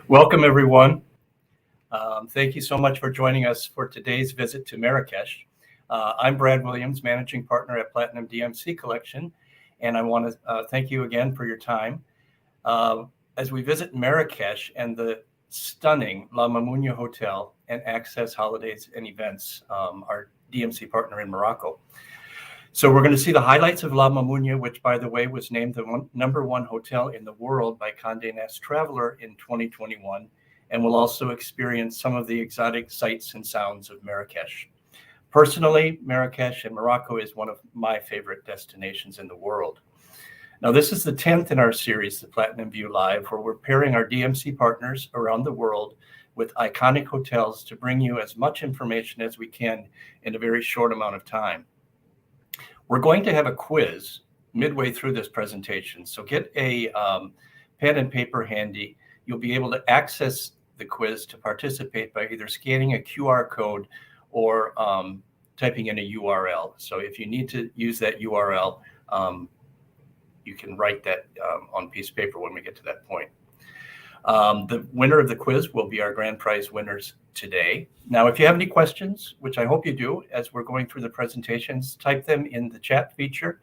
Welcome, everyone. Thank you so much for joining us for today's visit to Marrakesh. I'm Brad Williams, Managing Partner at Platinum DMC Collection, and I want to thank you again for your time. As we visit Marrakesh and the stunning La Mamounia Hotel and Access Holidays and Events, our DMC partner in Morocco. So we're going to see the highlights of La Mamounia, which, by the way, was named the #1 hotel in the world by Condé Nast Traveler in 2021, and we'll also experience some of the exotic sights and sounds of Marrakesh. Personally, Marrakesh and Morocco is one of my favorite destinations in the world. Now, this is the 10th in our series, the Platinum View Live, where we're pairing our DMC partners around the world with iconic hotels to bring you as much information as we can in a very short amount of time. We're going to have a quiz midway through this presentation, so get a pen and paper handy. You'll be able to access the quiz to participate by either scanning a QR code or typing in a URL. So if you need to use that URL, you can write that on a piece of paper when we get to that point. The winner of the quiz will be our grand prize winners today. Now, if you have any questions, which I hope you do as we're going through the presentations, type them in the chat feature.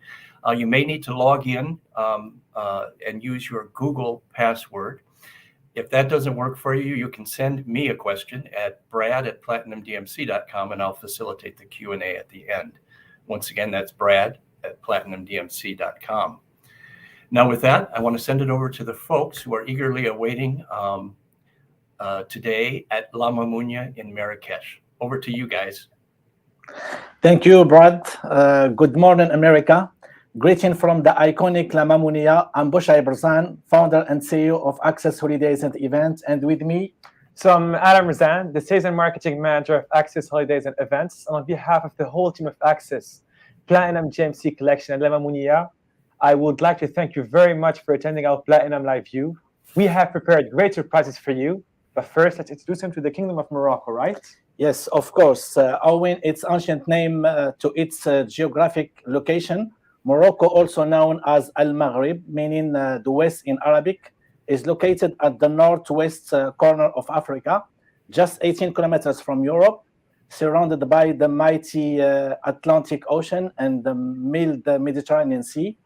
You may need to log in and use your Google password. If that doesn't work for you, you can send me a question at brad@platinumdmc.com, and I'll facilitate the Q&A at the end. Once again, that's brad@platinumdmc.com. Now, with that, I want to send it over to the folks who are eagerly awaiting today at La Mamounia in Marrakesh. Over to you guys. Thank you, Brad. Good morning, America. Greeting from the iconic La Mamounia. I'm Bouchai Barzan, founder and CEO of Access Holidays and Events, and with me. So I'm Adam Razan, the Sales and Marketing Manager of Access Holidays and Events. And on behalf of the whole team of Access, Platinum GMC Collection and La Mamounia, I would like to thank you very much for attending our Platinum Live View. We have prepared great surprises for you. But first, let's introduce him to the Kingdom of Morocco, right? Yes, of course. Owing its ancient name to its geographic location, Morocco, also known as Al-Maghrib, meaning the West in Arabic, is located at the northwest corner of Africa, just 18 kilometers from Europe, surrounded by the mighty Atlantic Ocean and the mild Mediterranean Sea.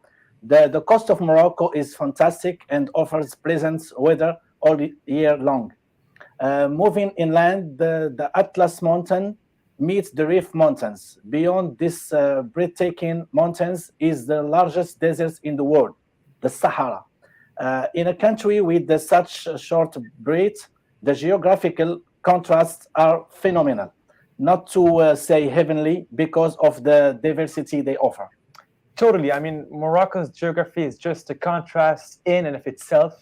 The coast of Morocco is fantastic and offers pleasant weather all year long. Moving inland, the Atlas Mountain meets the Rif Mountains. Beyond these breathtaking mountains is the largest desert in the world, the Sahara. In a country with such a short breadth, the geographical contrasts are phenomenal, not to say heavenly, because of the diversity they offer. Totally. I mean, Morocco's geography is just a contrast in and of itself.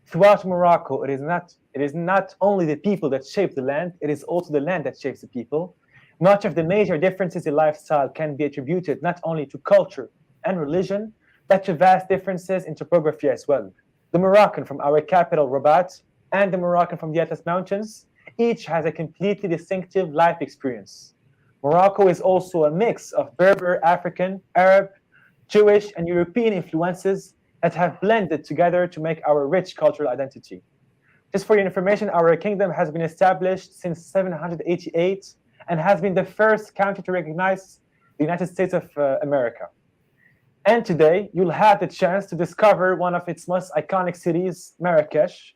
Throughout Morocco, it is not only the people that shape the land, it is also the land that shapes the people. Much of the major differences in lifestyle can be attributed not only to culture and religion, but to vast differences in topography as well. The Moroccan from our capital, Rabat, and the Moroccan from the Atlas Mountains, each has a completely distinctive life experience. Morocco is also a mix of Berber, African, Arab, Jewish, and European influences that have blended together to make our rich cultural identity. Just for your information, our kingdom has been established since 788 and has been the first country to recognize the United States of America. And today, you'll have the chance to discover one of its most iconic cities, Marrakesh.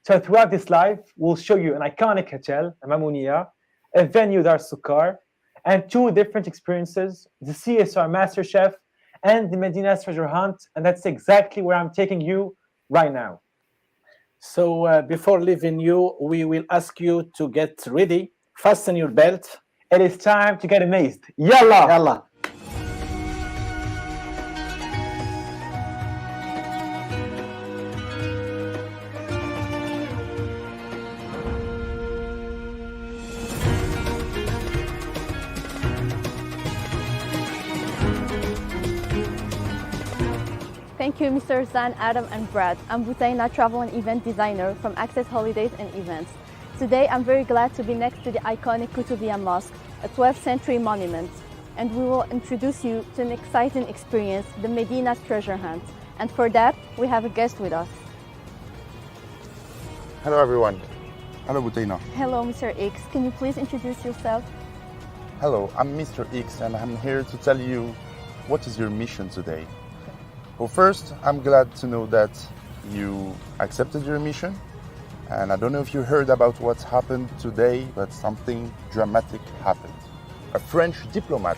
So throughout this live, we'll show you an iconic hotel, Mamounia, a venue, Dar Sukkar, and two different experiences, the CSR Master Chef and the Medina Treasure Hunt. And that's exactly where I'm taking you right now. So before leaving you, we will ask you to get ready, fasten your belt. It is time to get amazed. Yalla! Yalla. Thank you, Mr. Zan, Adam, and Brad. I'm Butaina, travel and event designer from Access Holidays and Events. Today, I'm very glad to be next to the iconic Koutoubia Mosque, a 12th century monument. And we will introduce you to an exciting experience, the Medina Treasure Hunt. And for that, we have a guest with us. Hello everyone. Hello Butaina. Hello, Mr. X. Can you please introduce yourself? Hello, I'm Mr. X and I'm here to tell you what is your mission today. Well, first, I'm glad to know that you accepted your mission. And I don't know if you heard about what happened today, but something dramatic happened. A French diplomat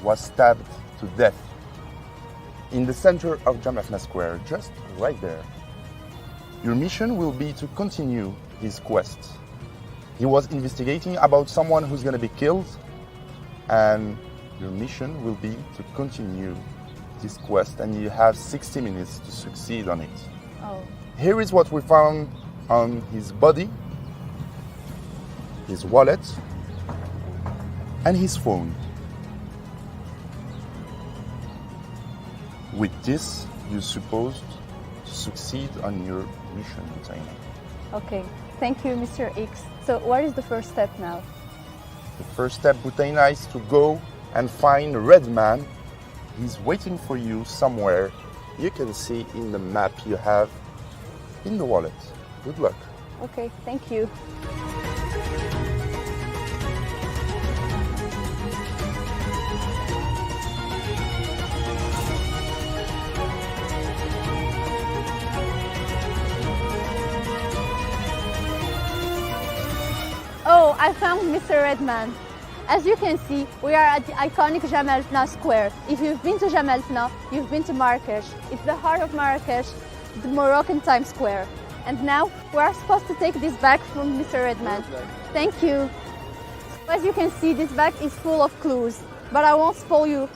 was stabbed to death in the center of Jamafna Square, just right there. Your mission will be to continue his quest. He was investigating about someone who's going to be killed, and your mission will be to continue this quest, and you have 60 minutes to succeed on it. Oh. Here is what we found on his body, his wallet, and his phone. With this, you're supposed to succeed on your mission, Butaina. Okay. Thank you, Mr. X. So what is the first step now? The first step, Butaina, is to go and find Red Man. He's waiting for you somewhere. You can see in the map you have in the wallet. Good luck. Okay, thank you. Oh, I found Mr. Redman. As you can see, we are at the iconic Jamalfna Square. If you've been to Jamalfna, you've been to Marrakesh. It's the heart of Marrakesh, the Moroccan Times Square. And now we are supposed to take this bag from Mr. Redman. Thank you. As you can see, this bag is full of clues, but I won't spoil you.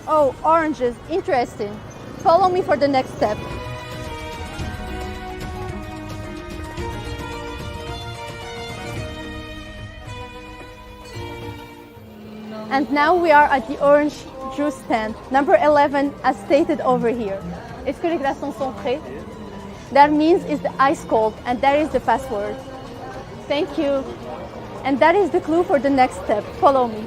Oh, oranges, interesting. Follow me for the next step. And now we are at the orange juice stand, number 11, as stated over here. Est-ce que les glaçons sont prêts? That means it's the ice cold, and that is the password. Thank you. And that is the clue for the next step. Follow me.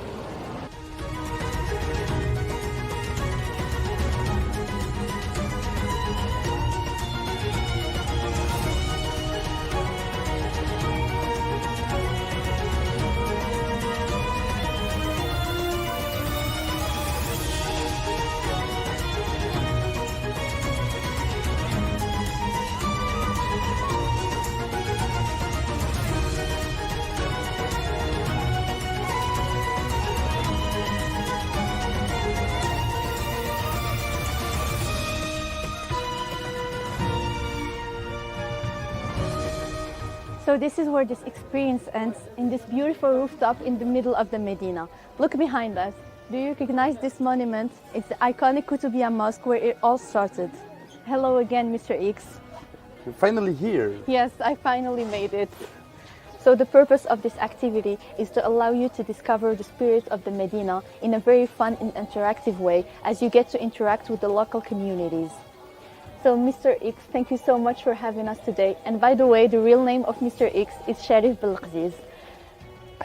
So this is where this experience ends, in this beautiful rooftop in the middle of the Medina. Look behind us. Do you recognize this monument? It's the iconic Qutubiyya Mosque where it all started. Hello again, Mr. X. You're finally here. Yes, I finally made it. So the purpose of this activity is to allow you to discover the spirit of the Medina in a very fun and interactive way, as you get to interact with the local communities. So Mr. X, thank you so much for having us today. And by the way, the real name of Mr. X is Sharif Belghziz.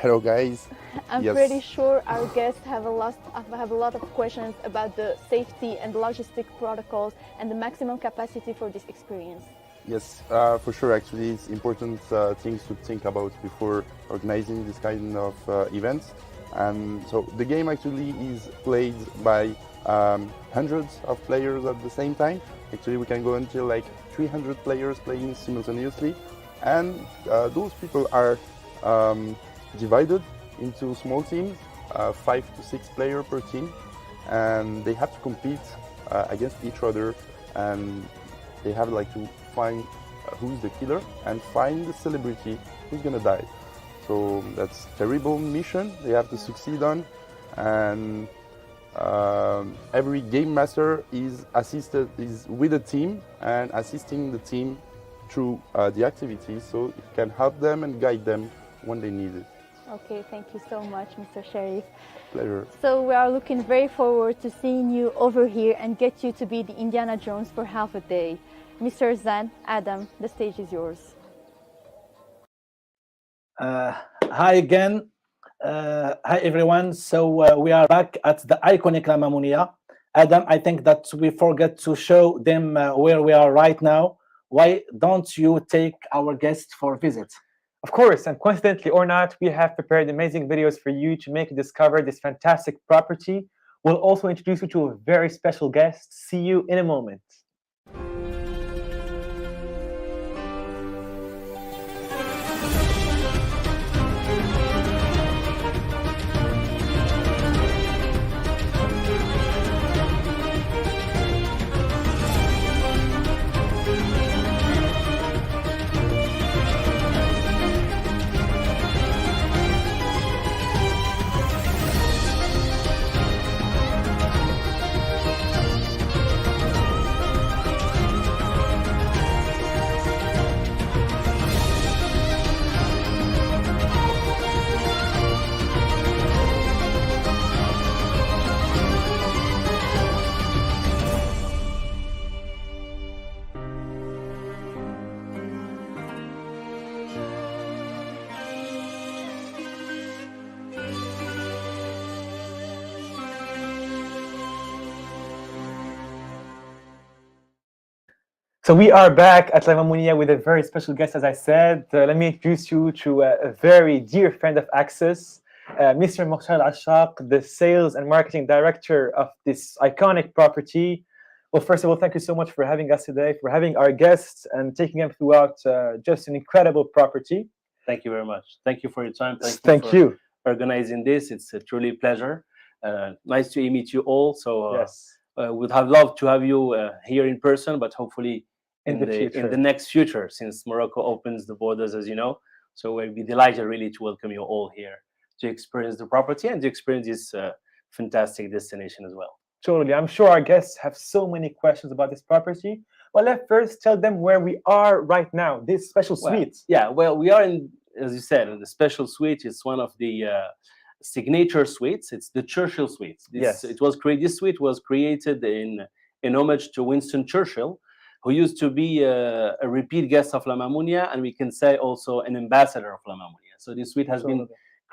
Hello, guys. I'm Yes. pretty sure our guests have a lot of questions about the safety and logistic protocols and the maximum capacity for this experience. Yes, for sure. Actually, it's important things to think about before organizing this kind of events. And so the game actually is played by hundreds of players at the same time. Actually, we can go until like 300 players playing simultaneously. And those people are divided into small teams, 5 to 6 players per team. And they have to compete against each other. And they have like to find who's the killer and find the celebrity who's gonna die. So that's terrible mission they have to succeed on, and every game master is with a team and assisting the team through the activities, so it can help them and guide them when they need it. Okay, thank you so much, Mr. Sharif. Pleasure. So we are looking very forward to seeing you over here and get you to be the Indiana Jones for half a day. Mr. Zan, Adam, the stage is yours. Hi again. Hi everyone. So we are back at the iconic La Mamounia. Adam, I think that we forget to show them where we are right now. Why don't you take our guests for a visit? Of course, and coincidentally or not, we have prepared amazing videos for you to make you discover this fantastic property. We'll also introduce you to a very special guest. See you in a moment. So we are back at La Mamounia with a very special guest, as I said. Let me introduce you to a very dear friend of Access, Mr. Mokhtar Ashaq, the sales and marketing director of this iconic property. Well, first of all, thank you so much for having us today, for having our guests and taking them throughout just an incredible property. Thank you very much. Thank you for your time. Thank you. Organizing this. It's a truly pleasure. Nice to meet you all. So Yes. would have loved to have you here in person, but hopefully In the next future, since Morocco opens the borders, as you know. So we'll be delighted really to welcome you all here to experience the property and to experience this fantastic destination as well. Totally. I'm sure our guests have so many questions about this property. Well, let's first tell them where we are right now, this special suite. Well, we are in, as you said, in the special suite. It's one of the signature suites. It's the Churchill suite. Yes. This suite was created in homage to Winston Churchill, who used to be a repeat guest of La Mamounia, and we can say also an ambassador of La Mamounia. So this suite has been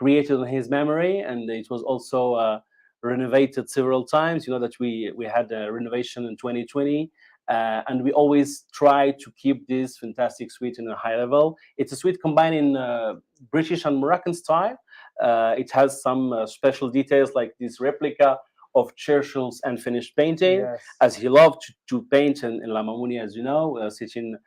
created in his memory, and it was also renovated several times. You know that we had a renovation in 2020, and we always try to keep this fantastic suite in a high level. It's a suite combining British and Moroccan style. It has some special details like this replica of Churchill's unfinished painting, as he loved to paint in La Mamounia, as you know, sitting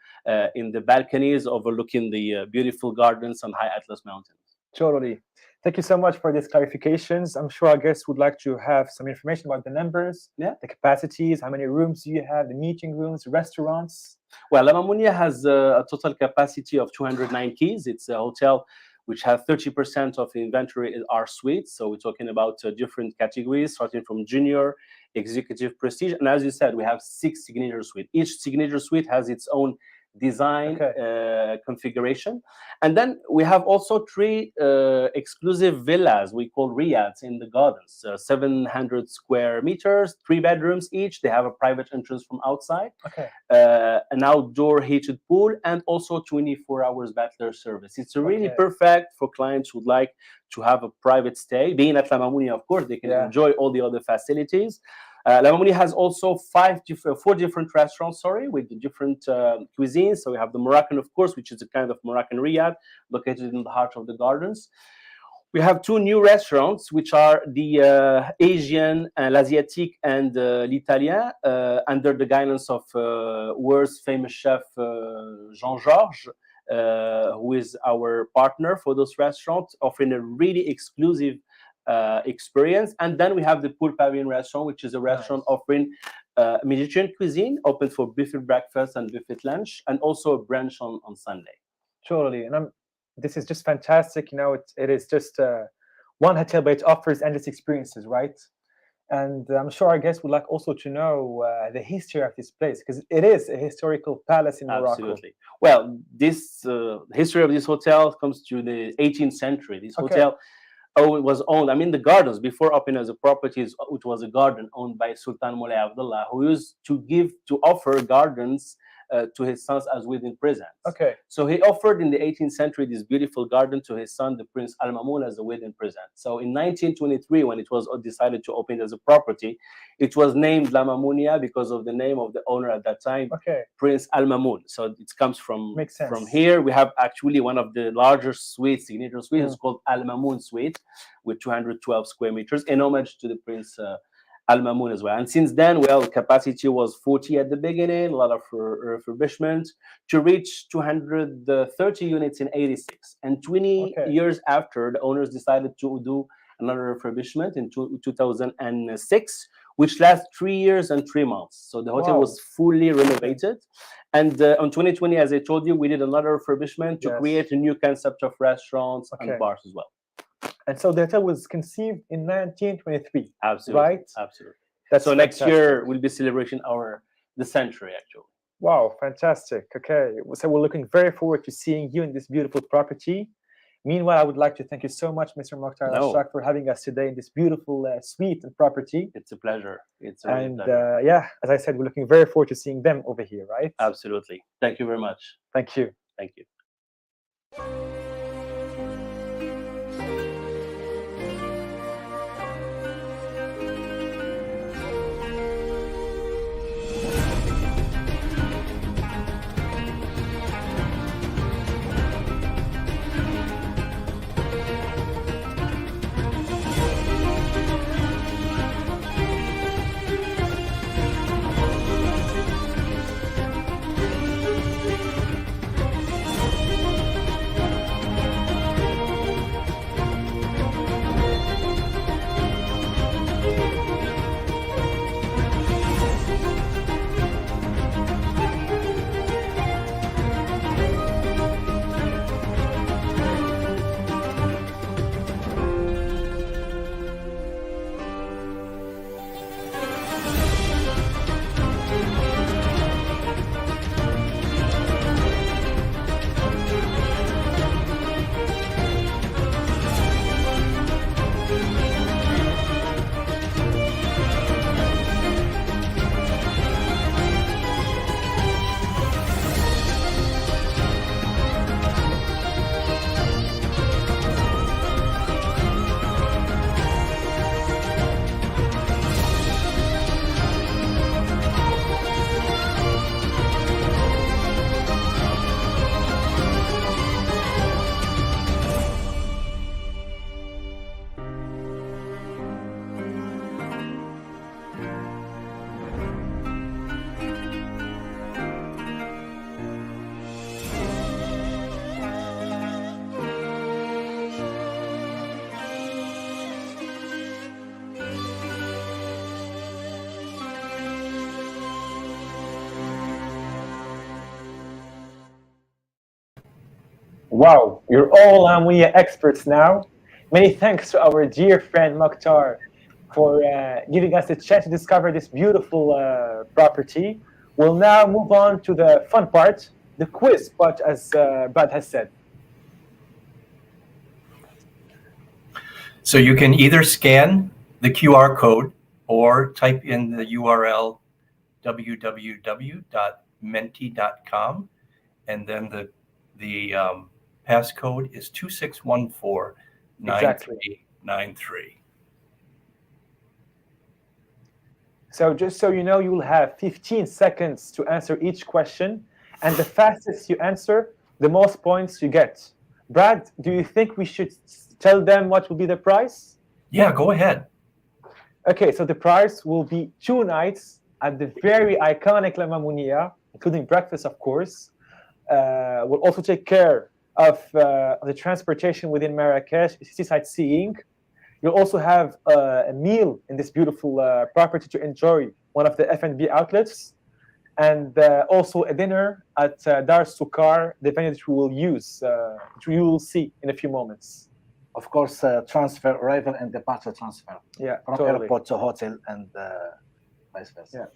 in the balconies overlooking the beautiful gardens on high Atlas Mountains. Totally. Thank you so much for these clarifications. I'm sure our guests would like to have some information about the numbers, Yeah. the capacities, how many rooms do you have, the meeting rooms, restaurants? Well, La Mamounia has a total capacity of 209 keys. It's a hotel which has 30% of the inventory are suites. So we're talking about different categories, starting from junior, executive, prestige. And as you said, we have 6 signature suites. Each signature suite has its own design configuration. And then we have also 3 exclusive villas we call riads in the gardens, 700 square meters, 3 bedrooms each. They have a private entrance from outside, an outdoor heated pool, and also 24 hours butler service. It's really perfect for clients who would like to have a private stay. Being at La Mamounia, of course, they can enjoy all the other facilities. La Mamounia has also 4 different restaurants, with the different cuisines. So we have the Moroccan, of course, which is a kind of Moroccan riad located in the heart of the gardens. We have 2 new restaurants, which are the Asian, l'Asiatique, and l'Italien, under the guidance of world's famous chef Jean-Georges, who is our partner for those restaurants, offering a really exclusive experience. And then we have the Pool Pavilion restaurant, which is a restaurant offering Mediterranean cuisine, open for buffet breakfast and buffet lunch, and also a brunch on Sunday. Totally. And this is just fantastic. It is just one hotel, but it offers endless experiences, right? And I'm sure our guests would like also to know the history of this place, because it is a historical palace in Morocco. Absolutely. Well, this history of this hotel comes to the 18th century. This hotel it was owned, the gardens, before opening as a property, it was a garden owned by Sultan Moulay Abdullah, who used to offer gardens to his sons as wedding presents. So he offered in the 18th century this beautiful garden to his son, the Prince Al Mamun, as a wedding present. So in 1923, when it was decided to open as a property, it was named La Mamounia because of the name of the owner at that time, Prince Al Mamun. So it comes from here. We have actually one of the larger suites, signature suites, called Al Mamun Suite, with 212 square meters, in homage to the Prince Al Mamun as well. And since then, capacity was 40 at the beginning, a lot of refurbishment, to reach 230 units in 86. And 20 years after, the owners decided to do another refurbishment in 2006, which lasts 3 years and 3 months. So the hotel was fully renovated. And on 2020, as I told you, we did another refurbishment to create a new concept of restaurants and bars as well. And so the hotel was conceived in 1923. Absolutely. Right? Absolutely. So next year we'll be celebrating the century, actually. Wow, fantastic. Okay. So we're looking very forward to seeing you in this beautiful property. Meanwhile, I would like to thank you so much, Mr. Mokhtar Al-Shak, for having us today in this beautiful suite and property. It's a pleasure. It's a pleasure. As I said, we're looking very forward to seeing them over here, right? Absolutely. Thank you very much. Thank you. Thank you. Wow, you're all Amounia experts now. Many thanks to our dear friend Mokhtar for giving us the chance to discover this beautiful property. We'll now move on to the fun part, the quiz part, as Brad has said. So you can either scan the QR code or type in the URL www.menti.com, and then the passcode is 2614-9393. So just so you know, you will have 15 seconds to answer each question, and the fastest you answer, the most points you get. Brad, do you think we should tell them what will be the price? Yeah, go ahead. Okay, so the price will be 2 nights at the very iconic La Mamounia, including breakfast, of course. We'll also take care of the transportation within Marrakesh, seaside seeing. You'll also have a meal in this beautiful property to enjoy one of the F&B outlets, and also a dinner at Dar Sukar, the venue that we will use, which you will see in a few moments. Of course, transfer, arrival and departure transfer. Yeah, from totally. airport to hotel and vice versa. Yeah.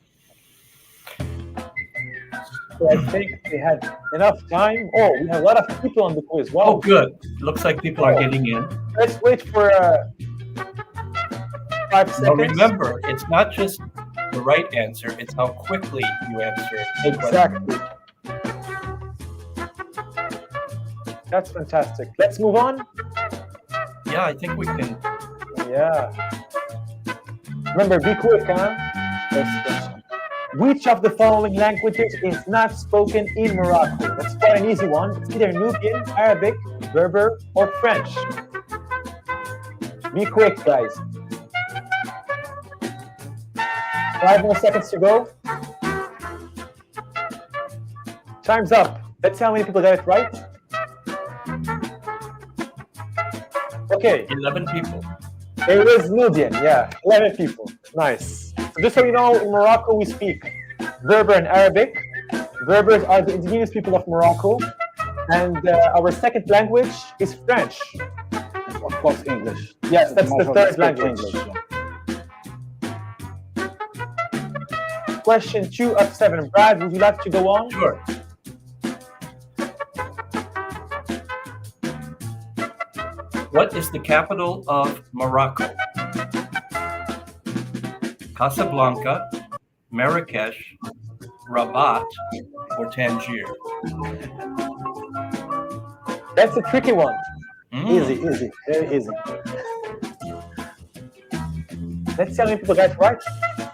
So I think we had enough time. Oh, we have a lot of people on the quiz. Wow. Oh, good. Looks like people are getting in. Let's wait for 5 seconds. Now remember, it's not just the right answer, it's how quickly you answer. Exactly. That's fantastic. Let's move on. Yeah, I think we can. Yeah. Remember, be quick, huh? First question. Which of the following languages is not spoken in Morocco? That's quite an easy one. It's either Nubian, Arabic, Berber, or French. Be quick, guys. 5 more seconds to go. Time's up. Let's see how many people got it right. Okay. 11 people. It was Nubian, yeah. 11 people. Nice. So just so you know, in Morocco we speak Berber and Arabic. Berbers are the indigenous people of Morocco. And our second language is French. Of course, English. Yes, that's the third language. English, yeah. Question 2 of 7. Brad, would you like to go on? Sure. What is the capital of Morocco? Casablanca, Marrakesh, Rabat, or Tangier? That's a tricky one. Easy, very easy. Let's see how many people got it right.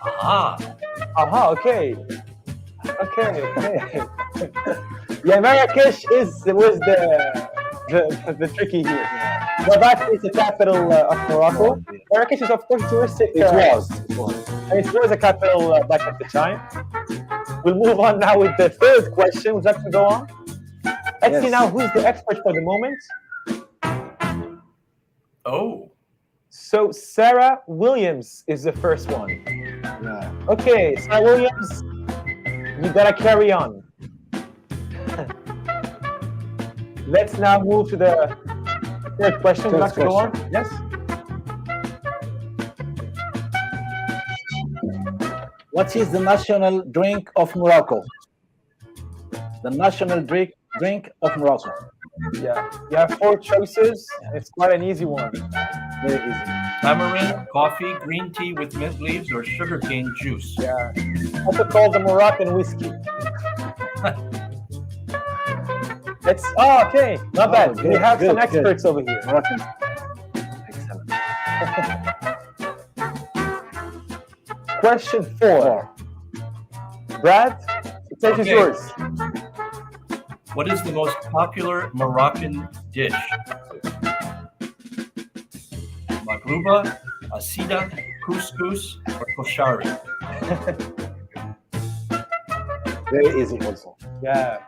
Aha. Aha, okay. Okay. Yeah, Marrakesh was the tricky here. Rabat is the capital of Morocco. Marrakesh is, of course, touristic. It was. And it was a capital back at the time. We'll move on now with the third question. Would you like to go on? Let's see now who's the expert for the moment. Oh. So Sarah Williams is the first one. Yeah. Okay, Sarah Williams, you gotta carry on. Let's now move to the third question. Would you like to go on? Yes. What is the national drink of Morocco? The national drink of Morocco. Yeah, you have 4 choices. It's quite an easy one. Very easy. Tamarind, coffee, green tea with mint leaves, or sugarcane juice? Yeah, also called the Moroccan whiskey. Okay, not bad. Good, we have some good. experts over here. Moroccan. Excellent. Question 4. Brad, the stage is yours. What is the most popular Moroccan dish? Magruba, asida, couscous, or koshari? Very easy also. Yeah.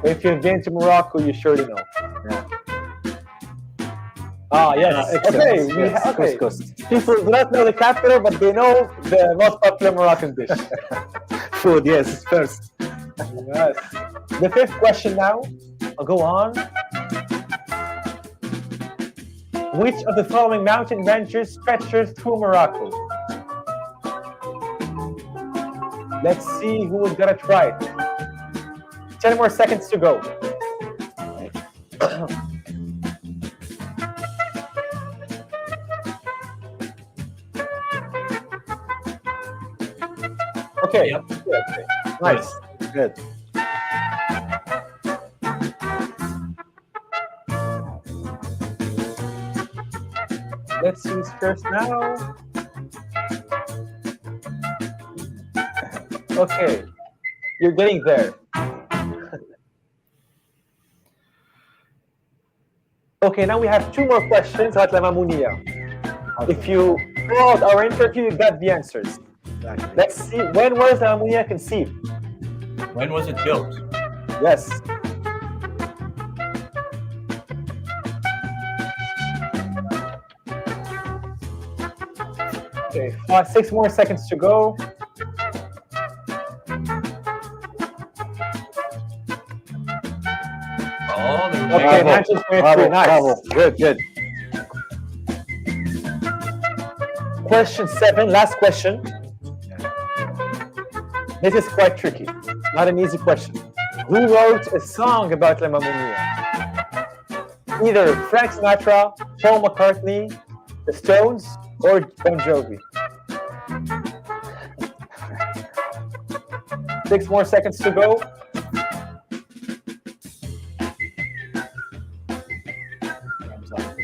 If you've been to Morocco, you surely know. Yeah. Yes. Okay. Okay. Couscous. People do not know the capital, but they know the most popular Moroccan dish. Food, yes, first. Yes. The fifth question now. I'll go on. Which of the following mountain ranges stretches through Morocco? Let's see who got it right. 10 more seconds to go. Okay. Yep. Good. Nice. Good. Let's see who's first now. Okay. You're getting there. Okay, now we have 2 more questions about La Mamounia. If you followed our interview, you got the answers. Exactly. Let's see, when was La Mamounia conceived? When was it built? Yes. Okay, 6 more seconds to go. Oh, there we Okay, go. 1923, Bravo, nice. bravo. Good, good. Question 7, last question. This is quite tricky. Not an easy question. Who wrote a song about La Mamounia? Either Frank Sinatra, Paul McCartney, The Stones, or Bon Jovi. 6 more seconds to go.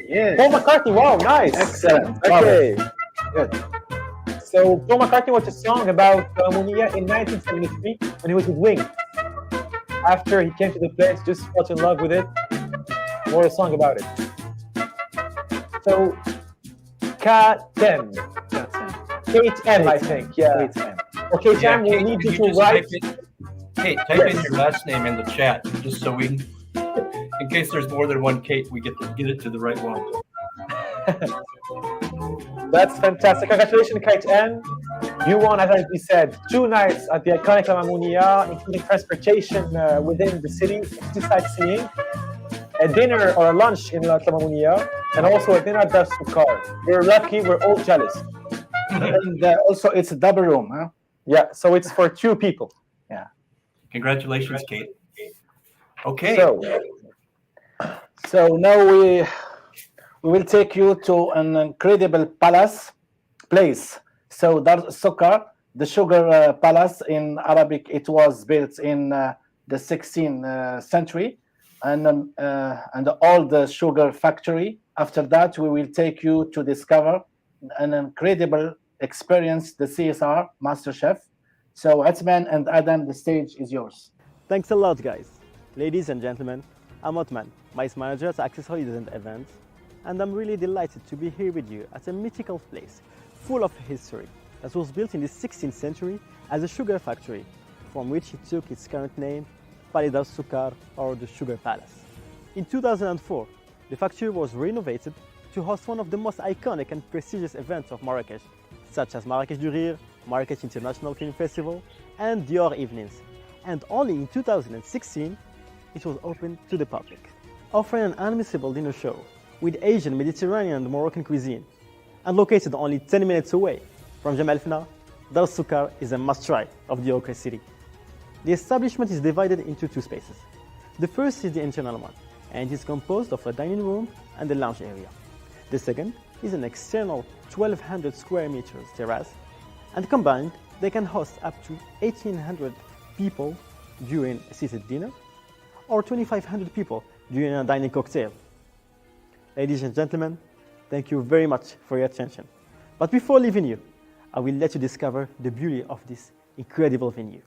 Yes. Paul McCartney, wow, nice. Excellent. Okay. Good. So Paul McCartney wrote a song about Munia in 1973 when he was with Wing. After he came to the place, just fell in love with it, wrote a song about it. So K10, That's K10, I think, yeah. it. Okay, Yeah, Sam, we Kate, need could you to just write. Kate, type Yes. in your last name in the chat, just so we, in case there's more than one Kate, we get it to the right one. That's fantastic. Congratulations, K10. You won, as we said, 2 nights at the iconic La Mamounia, including transportation within the city, sightseeing, a dinner or a lunch in La Mamounia, and also a dinner at Dar Sukkar. We're lucky, we're all jealous. And also, it's a double room. Huh? Yeah, so it's for 2 people. Congratulations, Kate. Okay. So now we will take you to an incredible place. So Dar Sukkar, the sugar palace in Arabic, it was built in the 16th century, and all the sugar factory. After that, we will take you to discover an incredible experience, the CSR Master Chef. So Atman and Adam, the stage is yours. Thanks a lot, guys. Ladies and gentlemen, I'm Otman, Vice Manager at Access Holidays and Events, and I'm really delighted to be here with you at a mythical place full of history that was built in the 16th century as a sugar factory, from which it took its current name, Palais Dar Sukkar, or the Sugar Palace. In 2004, the factory was renovated to host one of the most iconic and prestigious events of Marrakesh, such as Marrakesh du Rire, Marrakesh International Film Festival, and Dior Evenings. And only in 2016, it was open to the public, offering an unmissable dinner show with Asian, Mediterranean, and Moroccan cuisine. And located only 10 minutes away from Jemaa el-Fna, Dar Sukkar is a must-try of the Ochre city. The establishment is divided into 2 spaces. The first is the internal one, and is composed of a dining room and a lounge area. The second is an external 1,200 square meters terrace, and combined, they can host up to 1,800 people during a seated dinner, or 2,500 people during a dining cocktail. Ladies and gentlemen, thank you very much for your attention. But before leaving you, I will let you discover the beauty of this incredible venue.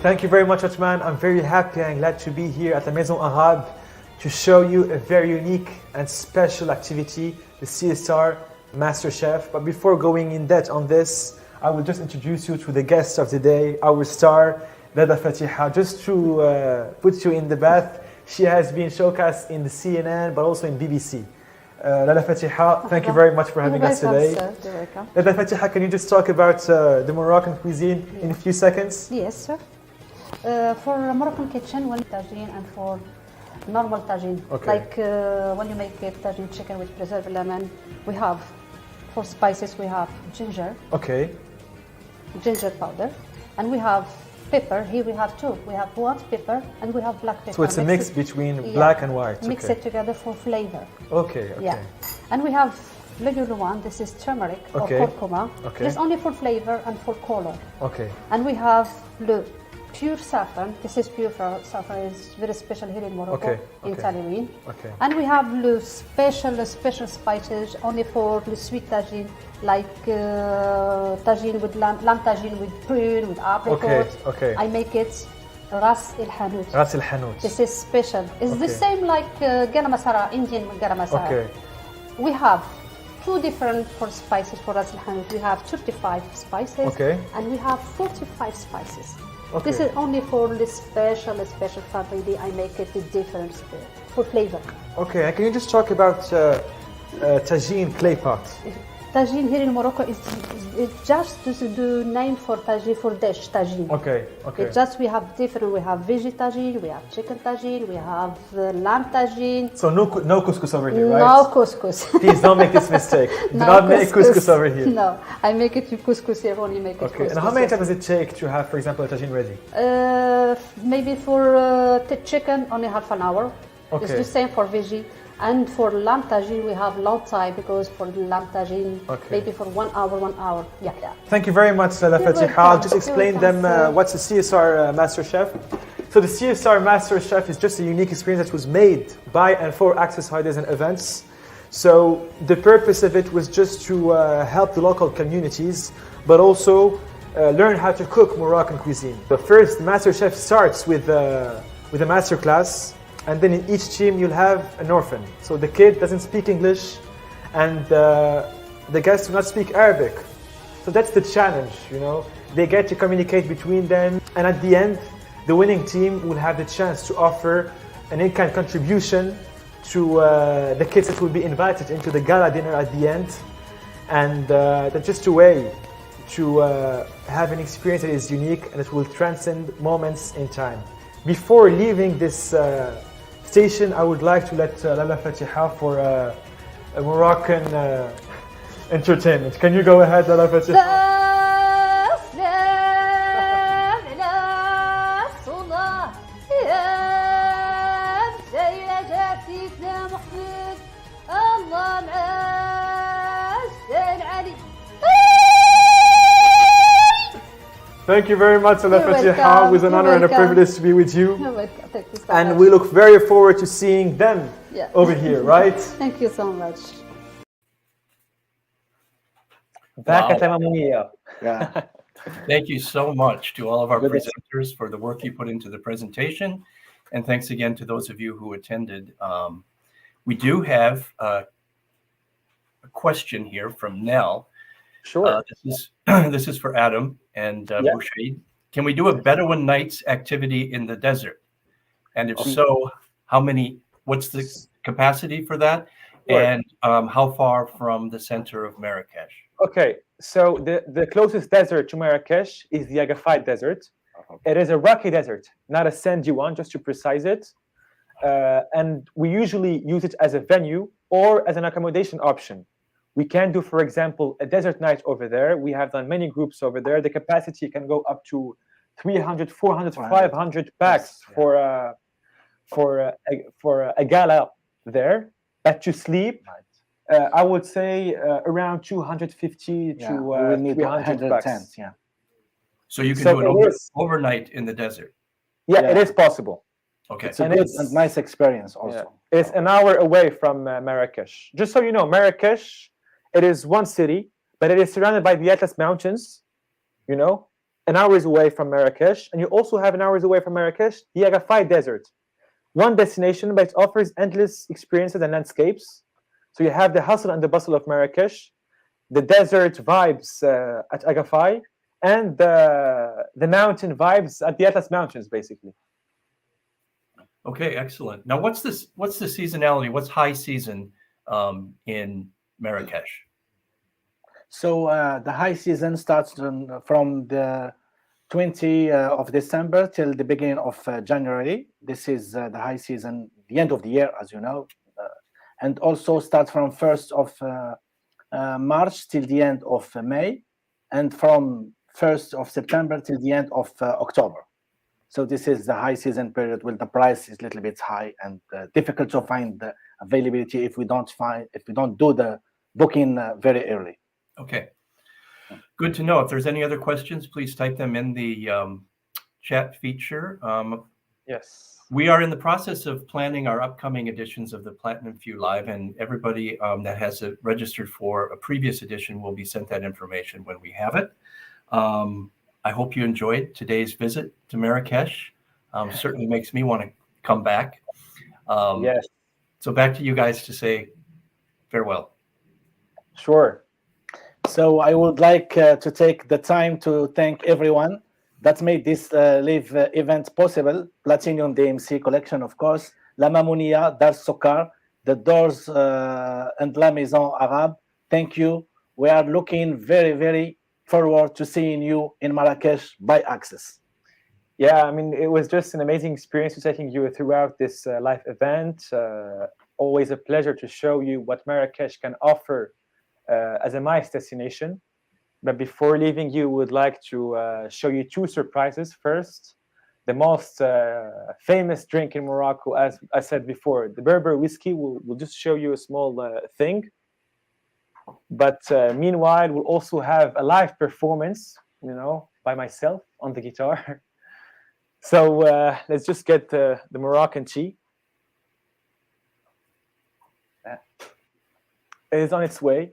Thank you very much, Othman. I'm very happy and glad to be here at the Maison Arabe to show you a very unique and special activity, the CSR Master Chef. But before going in depth on this, I will just introduce you to the guest of the day, our star, Lada Fatiha. Just to put you in the bath, she has been showcased in the CNN, but also in BBC. Lada Fatiha, thank you very much for having us today. You're welcome. Lada Fatiha, can you just talk about the Moroccan cuisine in a few seconds? Yes, sir. For Moroccan kitchen, when tagine and for normal tagine, Okay. like when you make it tagine chicken with preserved lemon, we have for spices we have ginger powder, and we have pepper. Here we have two. We have white pepper and we have black pepper. So it's a mix between Yeah. black and white. Mix okay. it together for flavor. Okay. Yeah, and we have regular one. This is turmeric Okay. or curcuma. Okay. Just only for flavor and for color. Okay. And we have the pure saffron. This is pure saffron. It's very special here in Morocco, Okay, in okay. Talouine. Okay. And we have the special spices only for the sweet tagine, like tagine with lamb tagine with prune, with apricot. Okay. I make it ras el hanout. Ras el hanout. This is special. It's the Okay. same like garam masala, Indian garam masala. Okay. We have two different for spices for ras el hanout. We have 35 spices Okay. and we have 45 spices. Okay. This is only for the special family. I make it with different for flavor. Okay. And can you just talk about tagine clay pot? Tagine here in Morocco is just the name for tagine for dish tagine. Okay. Okay. It's just we have different. We have veggie tagine, we have chicken tagine, we have lamb tagine. So no couscous over here, right? No couscous. Please don't make this mistake. Do No not make couscous over here. No, I make it with couscous here. Only make it Okay. couscous. And how many yes. times does it take to have, for example, a tagine ready? Maybe for chicken only half an hour. Okay. It's the same for veggie. And for lamb tagine we have long time because for the lamb tagine maybe for 1 hour. Yeah. Thank you very much, Lada You're Fatiha. welcome. I'll just You're explain welcome, them sir. what's a CSR Master Chef. So the CSR Master Chef is just a unique experience that was made by and for Access Holidays and Events. So the purpose of it was just to help the local communities, but also learn how to cook Moroccan cuisine. The first Master Chef starts with a master class, and then in each team you'll have an orphan. So the kid doesn't speak English, and the guys do not speak Arabic. So that's the challenge, you know. They get to communicate between them, and at the end, the winning team will have the chance to offer an in-kind contribution to the kids that will be invited into the gala dinner at the end. And that's just a way to have an experience that is unique and that will transcend moments in time. Before leaving this station, I would like to let Lada Fatiha for a Moroccan entertainment. Can you go ahead, Lada Fatiha? Thank you very much, Lada You're Fatiha. welcome. It was an You're honor and a welcome. privilege to be with you. You're welcome. Thank you so And much. we look very forward to seeing them Yeah. over here, right? Thank you so much. Back Wow. at Amamunia. Yeah. Thank you so much to all of our Good. presenters for the work you put into the presentation. And thanks again to those of you who attended. We do have a question here from Nell. Sure. This is for Adam and Bouchaid. Can we do a Bedouin nights activity in the desert? And if so, what's the capacity for that? Sure. And how far from the center of Marrakesh? Okay, so the closest desert to Marrakesh is the Agafite Desert. It is a rocky desert, not a sandy one, just to precise it. And we usually use it as a venue or as an accommodation option. We can do, for example, a desert night over there. We have done many groups over there. The capacity can go up to 300, 400, 500 packs Yes, for a gala there. But to sleep, I would say around 250 Yeah, to we will need 300 100 bucks. tents, yeah. So you can So do it it is- overnight in the desert. Yeah, it Yeah. is possible. Okay. It's a And good it's- and nice experience also. It's an hour away from Marrakesh. Just so you know, Marrakesh, it is one city, but it is surrounded by the Atlas Mountains, you know, an hour away from Marrakesh, and you also have an hour away from Marrakesh, the Agafay Desert. One destination, but it offers endless experiences and landscapes. So you have the hustle and the bustle of Marrakesh, the desert vibes at Agafay, and the mountain vibes at the Atlas Mountains, basically. Okay, excellent. Now, what's the seasonality? What's high season in Marrakesh? So the high season starts from the 20th of December till the beginning of January. This is the high season, the end of the year, as you know, and also starts from 1st of March till the end of May, and from 1st of September till the end of October. So this is the high season period where the price is a little bit high and difficult to find the availability if we don't do the booking very early. Okay, good to know. If there's any other questions, please type them in the chat feature. Yes. We are in the process of planning our upcoming editions of the Platinum Few Live, and everybody that has registered for a previous edition will be sent that information when we have it. I hope you enjoyed today's visit to Marrakesh. Certainly makes me want to come back. Yes. So back to you guys to say farewell. Sure. So I would like to take the time to thank everyone that made this live event possible. Platinum DMC Collection, of course, La Mamounia, Dar Sokar, the Doors and La Maison Arabe. Thank you. We are looking very, very forward to seeing you in Marrakesh by Access. Yeah, I mean, it was just an amazing experience to taking you throughout this live event. Always a pleasure to show you what Marrakesh can offer as a nice destination. But before leaving you, we would like to show you two surprises. First, the most famous drink in Morocco, as I said before, the Berber whiskey. We'll just show you a small thing. But meanwhile, we'll also have a live performance, by myself on the guitar. So let's just get the Moroccan tea. It is on its way.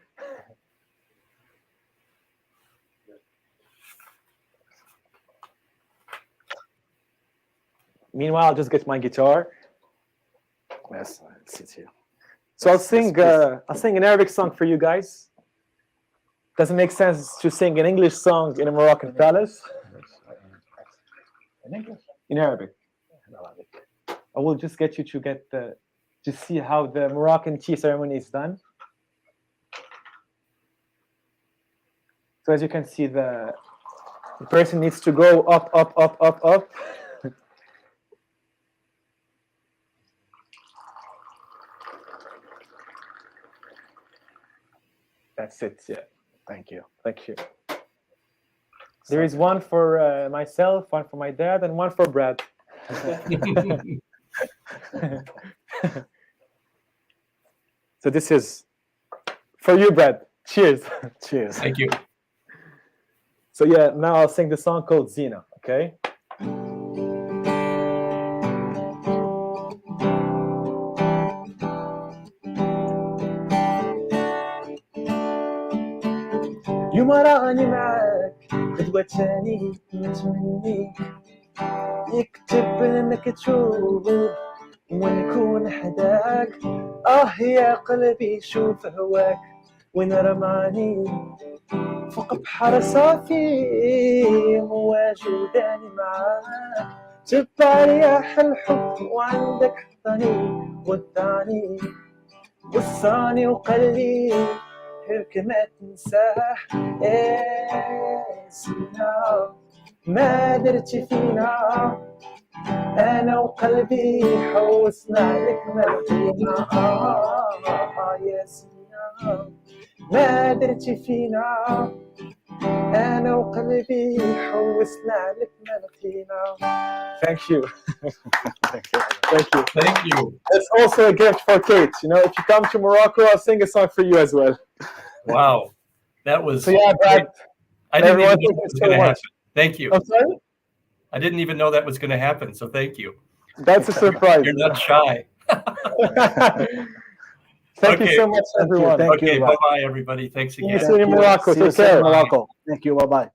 Meanwhile, I'll just get my guitar. Yes, sit here. So I'll sing an Arabic song for you guys. Doesn't make sense to sing an English song in a Moroccan palace. In English? In Arabic. I will just get you to see how the Moroccan tea ceremony is done. So as you can see, the person needs to go up, up, up, up, up. That's it, yeah. Thank you. Thank you. There is one for myself, one for my dad, and one for Brad. So this is for you, Brad. Cheers. Cheers. Thank you. So yeah, now I'll sing the song called Zina, okay? يوم راني معاك غدوة تاني متمنيك يكتب المكتوب ونكون حداك يا قلبي شوف هواك وين رماني فوق بحر صافي مواجداني معاك تبع رياح الحب وعندك حطني ودعني وصاني وقلبي هيك ما تنساه سينا ما درتي فينا انا وقلبي حوسنا عليك ما بقينا يا سينا ما درتي فينا انا وقلبي حوسنا عليك ما بقينا. Thank you. Thank you. Thank you. Thank you. It's also a gift for Kate. If you come to Morocco, I'll sing a song for you as well. Wow. That was. So yeah, Brad. I didn't even know everyone, that was thank you going so to much. happen. Thank you. I'm sorry? I didn't even know that was going to happen. So thank you. That's a surprise. You're not shy. Thank you so much, everyone. Thank you. Okay. Bye bye, everybody. Thanks again. See you in Morocco. See you Take soon in care. Morocco. Thank you. Bye bye.